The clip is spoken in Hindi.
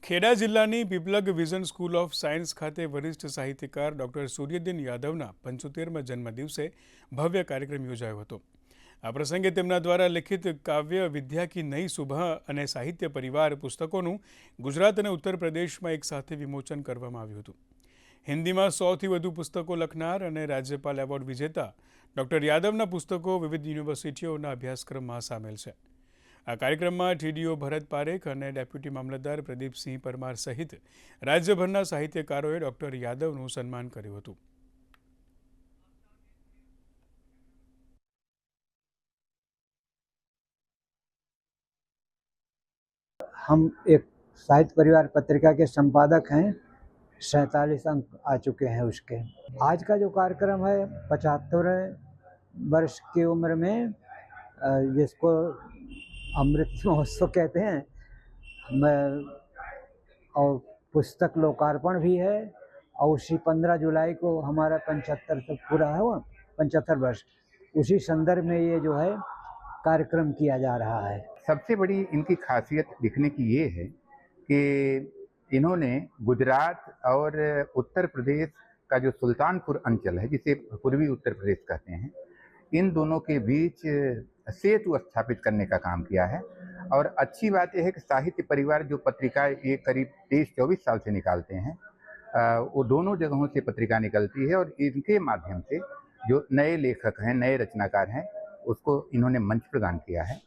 ખેડા જિલ્લાની Piplag vision school of science ખાતે વરિષ્ઠ સાહિત્યકાર ડૉક્ટર સૂર્યદીન યાદવના 75મા જન્મદિવસે ભવ્ય કાર્યક્રમ યોજાયો હતો। આ પ્રસંગે તેમના દ્વારા લિખિત કાવ્ય વિદ્યા કી નઈ સુબહ અને સાહિત્ય પરિવાર પુસ્તકોનું ગુજરાત અને ઉત્તર પ્રદેશમાં એક સાથે વિમોચન કરવામાં આવ્યું હતું। હિન્દીમાં 100થી વધુ પુસ્તકો લખનાર અને રાજ્યપાલ એવોર્ડ વિજેતા ડૉક્ટર યાદવના પુસ્તકો વિવિધ યુનિવર્સિટીઓના અભ્યાસક્રમમાં સામેલ છે। આ કાર્યક્રમમાં ટીડીઓ ભરત પારેખ અને ડેપ્યુટી મામલતદાર પ્રદીપસિંહ પરમાર સહિત રાજ્યભરના સાહિત્યકારોએ ડૉક્ટર યાદવનું સન્માન કર્યું હતું। हम एक साहित्य परिवार पत्रिका के संपादक हैं। 47 अंक आ चुके हैं उसके। आज का जो कार्यक्रम है 75वें वर्ष की उम्र में जिसको अमृत महोत्सव कहते हैं, और पुस्तक लोकार्पण भी है। और उसी 15 जुलाई को हमारा 75 तक पूरा हुआ, 75 वर्ष, उसी संदर्भ में ये जो है कार्यक्रम किया जा रहा है। सबसे बड़ी इनकी खासियत लिखने की ये है कि इन्होंने गुजरात और उत्तर प्रदेश का जो सुल्तानपुर अंचल है, जिसे पूर्वी उत्तर प्रदेश कहते हैं, इन दोनों के बीच सेतु स्थापित करने का काम किया है। और अच्छी बात यह है कि साहित्य परिवार जो पत्रिका ये करीब 23-24 साल से निकालते हैं, वो दोनों जगहों से पत्रिका निकलती है और इनके माध्यम से जो नए लेखक हैं, नए रचनाकार हैं, उसको इन्होंने मंच प्रदान किया है।